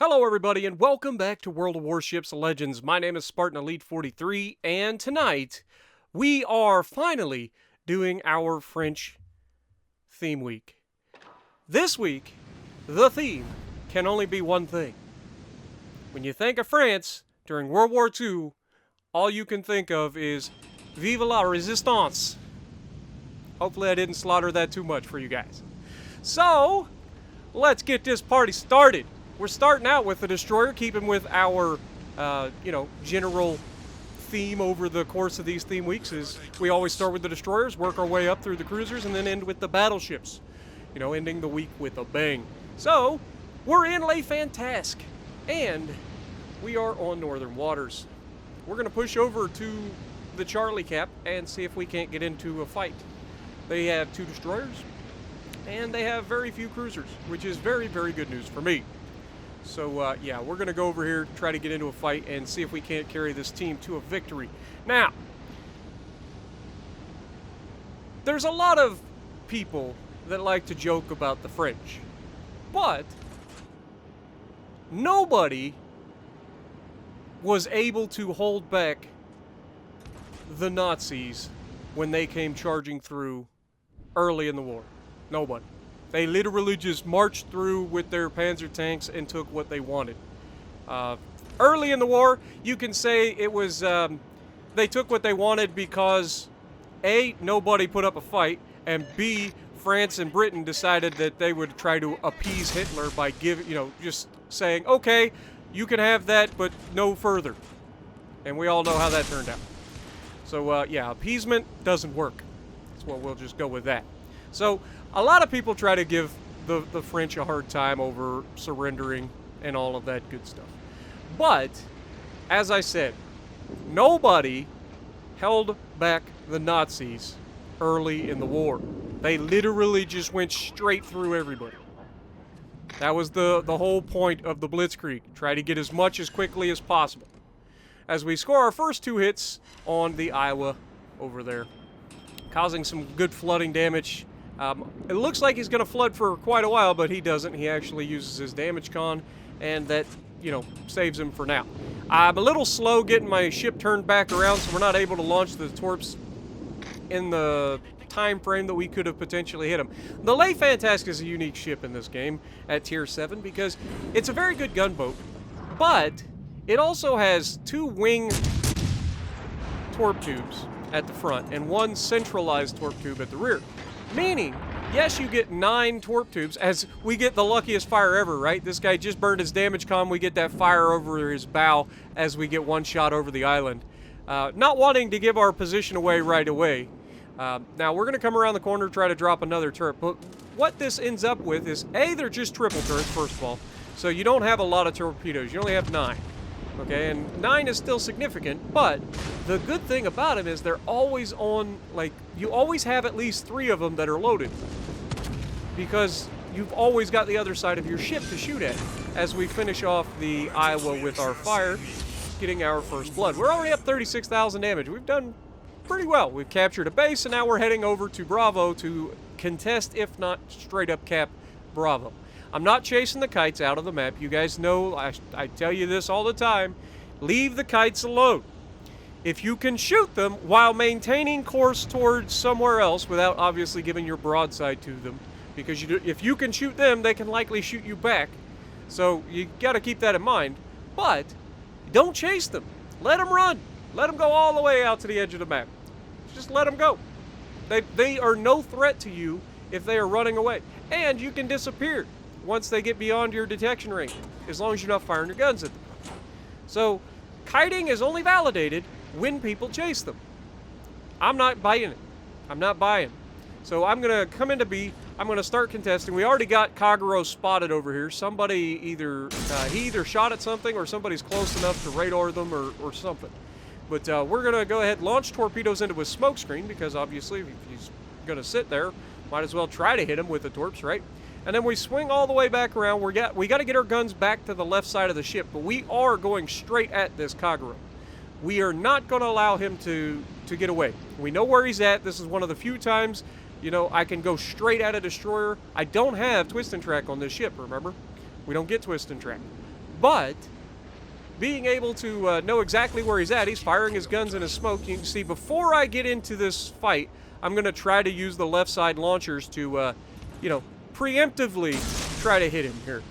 Hello everybody and welcome back to World of Warships Legends. My name is Spartan Elite 43 and tonight we are finally doing our French theme week. This week, the theme can only be one thing. When you think of France during World War II, all you can think of is Vive la résistance. Hopefully I didn't slaughter that too much for you guys. So, let's get this party started. We're starting out with the destroyer, keeping with our, general theme over the course of these theme weeks. Is we always start with the destroyers, work our way up through the cruisers, and then end with the battleships. Ending the week with a bang. So, we're in Le Fantasque, and we are on northern waters. We're going to push over to the Charlie Cap and see if we can't get into a fight. They have 2 destroyers, and they have very few cruisers, which is very, very good news for me. So, we're going to go over here, try to get into a fight, and see if we can't carry this team to a victory. Now, there's a lot of people that like to joke about the French, but nobody was able to hold back the Nazis when they came charging through early in the war. Nobody. They literally just marched through with their panzer tanks and took what they wanted. Early in the war, you can say it was, they took what they wanted because A, nobody put up a fight, and B, France and Britain decided that they would try to appease Hitler by just saying, okay, you can have that, but no further. And we all know how that turned out. So, appeasement doesn't work. That's what we'll just go with that. So, a lot of people try to give the French a hard time over surrendering and all of that good stuff. But, as I said, nobody held back the Nazis early in the war. They literally just went straight through everybody. That was the whole point of the Blitzkrieg. Try to get as much as quickly as possible. As we score our first 2 hits on the Iowa over there, causing some good flooding damage. It looks like he's going to flood for quite a while, but he doesn't. He actually uses his damage con, and that, saves him for now. I'm a little slow getting my ship turned back around, so we're not able to launch the torps in the time frame that we could have potentially hit them. The Le Fantasque is a unique ship in this game at Tier 7 because it's a very good gunboat, but it also has 2 wing torp tubes at the front and 1 centralized torp tube at the rear. Meaning, yes, you get 9 torp tubes, as we get the luckiest fire ever, right? This guy just burned his damage comm. We get that fire over his bow as we get 1 shot over the island. Not wanting to give our position away right away. Now, we're going to come around the corner, try to drop another turret. But what this ends up with is, A, they're just triple turrets, first of all. So you don't have a lot of torpedoes. You only have 9. Okay, and 9 is still significant, but the good thing about them is they're always on, you always have at least 3 of them that are loaded. Because you've always got the other side of your ship to shoot at. As we finish off the Iowa with our fire, getting our first blood. We're already up 36,000 damage. We've done pretty well. We've captured a base, and now we're heading over to Bravo to contest, if not straight up cap Bravo. I'm not chasing the kites out of the map. You guys know, I tell you this all the time. Leave the kites alone. If you can shoot them while maintaining course towards somewhere else without obviously giving your broadside to them, because if you can shoot them, they can likely shoot you back. So you got to keep that in mind. But don't chase them. Let them run. Let them go all the way out to the edge of the map. Just let them go. They are no threat to you if they are running away. And you can disappear once they get beyond your detection range, as long as you're not firing your guns at them. So, kiting is only validated when people chase them. I'm not buying it. I'm not buying. So I'm going to come into B. I'm going to start contesting. We already got Kagero spotted over here. Somebody he either shot at something or somebody's close enough to radar them or something. But we're going to go ahead and launch torpedoes into his smoke screen because obviously if he's going to sit there, might as well try to hit him with the torps, right? And then we swing all the way back around. We got to get our guns back to the left side of the ship, but we are going straight at this Kagero. We are not going to allow him to get away. We know where he's at. This is one of the few times, I can go straight at a destroyer. I don't have twist and track on this ship, remember? We don't get twist and track. But being able to know exactly where he's at, he's firing his guns in his smoke. You can see before I get into this fight, I'm going to try to use the left side launchers to, you know, preemptively try to hit him here.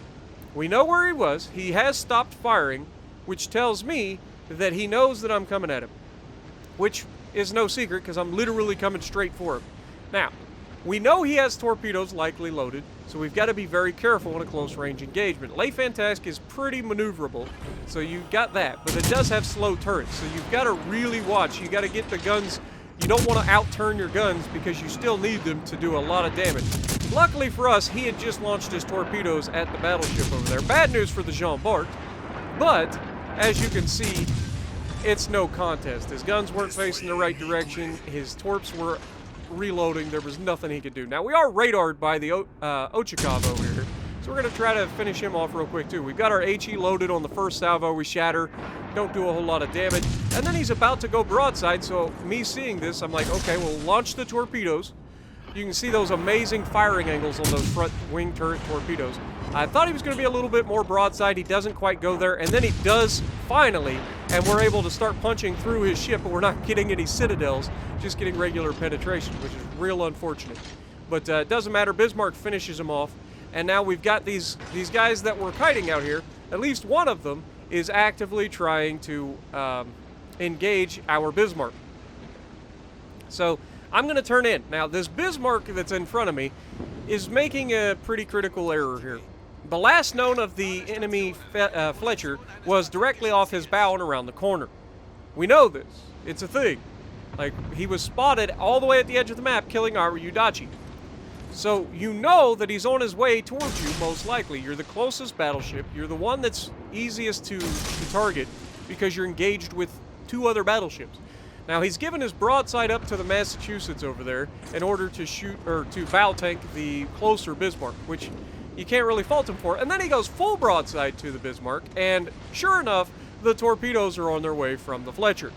We know where he was. He has stopped firing, which tells me that he knows that I'm coming at him, which is no secret because I'm literally coming straight for him. Now, we know he has torpedoes likely loaded, so we've got to be very careful in a close-range engagement. Le Fantasque is pretty maneuverable, so you've got that, but it does have slow turrets, so you've got to really watch. You got to get the guns. You don't want to outturn your guns because you still need them to do a lot of damage. Luckily for us, he had just launched his torpedoes at the battleship over there. Bad news for the Jean Bart, but as you can see, it's no contest. His guns weren't facing the right direction. His torps were reloading. There was nothing he could do. Now, we are radared by the Ochakov over here, so we're going to try to finish him off real quick, too. We've got our HE loaded on the first salvo. We shatter. Don't do a whole lot of damage. And then he's about to go broadside, so me seeing this, I'm like, okay, we'll launch the torpedoes. You can see those amazing firing angles on those front wing turret torpedoes. I thought he was going to be a little bit more broadside. He doesn't quite go there, and then he does finally, and we're able to start punching through his ship, but we're not getting any citadels, just getting regular penetration, which is real unfortunate. But it doesn't matter. Bismarck finishes him off, and now we've got these guys that were kiting out here. At least one of them is actively trying to engage our Bismarck. So I'm going to turn in. Now, this Bismarck that's in front of me is making a pretty critical error here. The last known of the enemy Fletcher was directly off his bow and around the corner. We know this. It's a thing. Like, he was spotted all the way at the edge of the map killing our Udachi. So you know that he's on his way towards you, most likely. You're the closest battleship. You're the one that's easiest to target because you're engaged with two other battleships. Now, he's given his broadside up to the Massachusetts over there in order to shoot, or to bow tank the closer Bismarck, which you can't really fault him for. And then he goes full broadside to the Bismarck, and sure enough, the torpedoes are on their way from the Fletcher.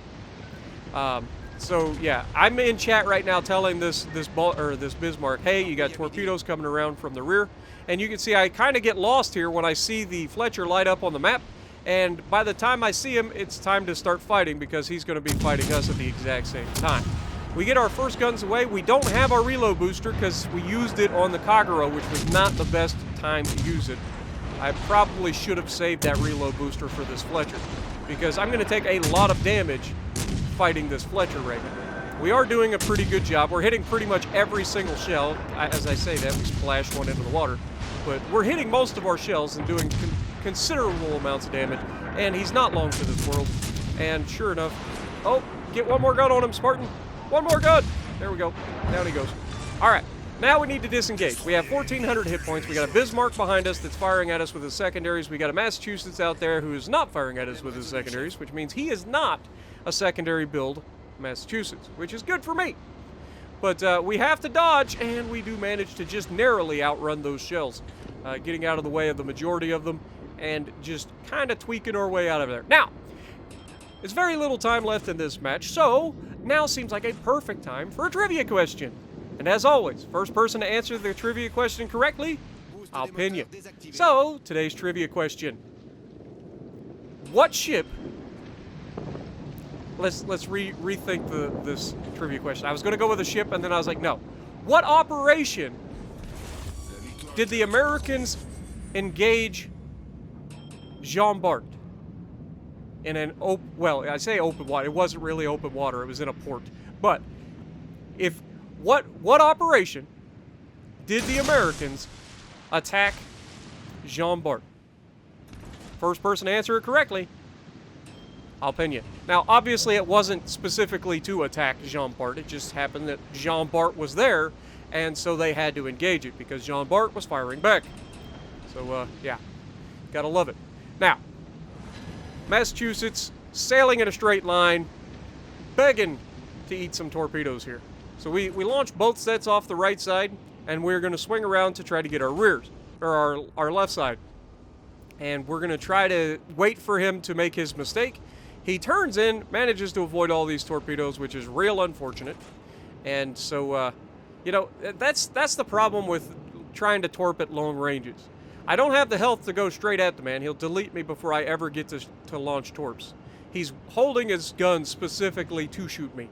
So yeah, I'm in chat right now telling this Bismarck, hey, you got torpedoes coming around from the rear, and you can see I kind of get lost here when I see the Fletcher light up on the map. And by the time I see him, it's time to start fighting because he's going to be fighting us at the exact same time. We get our first guns away. We don't have our reload booster because we used it on the Kagero, which was not the best time to use it. I probably should have saved that reload booster for this Fletcher because I'm going to take a lot of damage fighting this Fletcher right now. We are doing a pretty good job. We're hitting pretty much every single shell. As I say that, we splashed one into the water. But we're hitting most of our shells and doing considerable amounts of damage, and he's not long for this world. And sure enough, oh, get one more gun on him, Spartan. One more gun. There we go. Down he goes. All right, now we need to disengage. We have 1,400 hit points. We got a Bismarck behind us that's firing at us with his secondaries. We got a Massachusetts out there who is not firing at us with his secondaries, which means he is not a secondary build Massachusetts, which is good for me. But we have to dodge, and we do manage to just narrowly outrun those shells, getting out of the way of the majority of them, and just kind of tweaking our way out of there. Now, there's very little time left in this match, so now seems like a perfect time for a trivia question. And as always, first person to answer the trivia question correctly, I'll pin you. So, today's trivia question. What ship... Let's rethink this trivia question. I was going to go with a ship, and then I was like, no. What operation did the Americans engage Jean Bart in an well, I say open water. It wasn't really open water. It was in a port. But what operation did the Americans attack Jean Bart? First person to answer it correctly, I'll pin you. Now, obviously, it wasn't specifically to attack Jean Bart. It just happened that Jean Bart was there, and so they had to engage it because Jean Bart was firing back. So, yeah, gotta love it. Now, Massachusetts sailing in a straight line, begging to eat some torpedoes here. So we launched both sets off the right side, and we're going to swing around to try to get our rears, or our left side. And we're going to try to wait for him to make his mistake. He turns in, manages to avoid all these torpedoes, which is real unfortunate. And so, you know, that's the problem with trying to torp at long ranges. I don't have the health to go straight at the man. He'll delete me before I ever get to launch torps. He's holding his gun specifically to shoot me.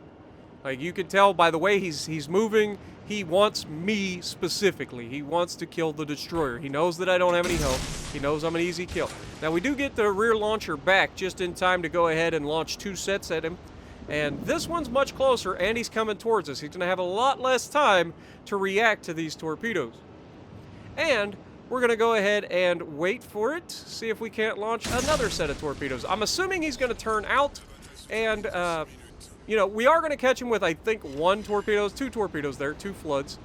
Like, you can tell by the way he's moving, he wants me specifically. He wants to kill the destroyer. He knows that I don't have any health. He knows I'm an easy kill. Now, we do get the rear launcher back just in time to go ahead and launch 2 sets at him. And this one's much closer, and he's coming towards us. He's going to have a lot less time to react to these torpedoes. And we're going to go ahead and wait for it, see if we can't launch another set of torpedoes. I'm assuming he's going to turn out, and, you know, we are going to catch him with, I think, 2 torpedoes there, 2 floods.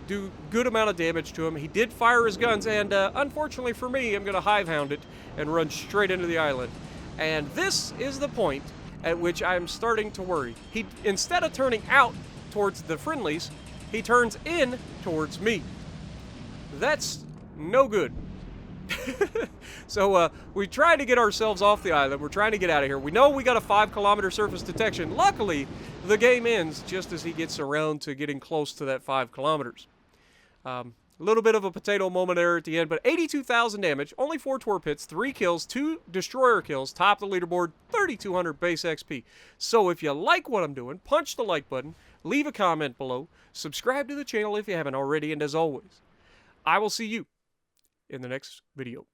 Do good amount of damage to him. He did fire his guns, and unfortunately for me, I'm going to hive hound it and run straight into the island. And this is the point at which I'm starting to worry. He, instead of turning out towards the friendlies, he turns in towards me. That's no good. So we tried to get ourselves off the island. We're trying to get out of here. We know we got a 5-kilometer surface detection. Luckily, the game ends just as he gets around to getting close to that 5 kilometers. A little bit of a potato moment there at the end, but 82,000 damage, only 4 torp hits, 3 kills, 2 destroyer kills, top the leaderboard, 3,200 base XP. So if you like what I'm doing, punch the like button, leave a comment below, subscribe to the channel if you haven't already, and as always, I will see you in the next video.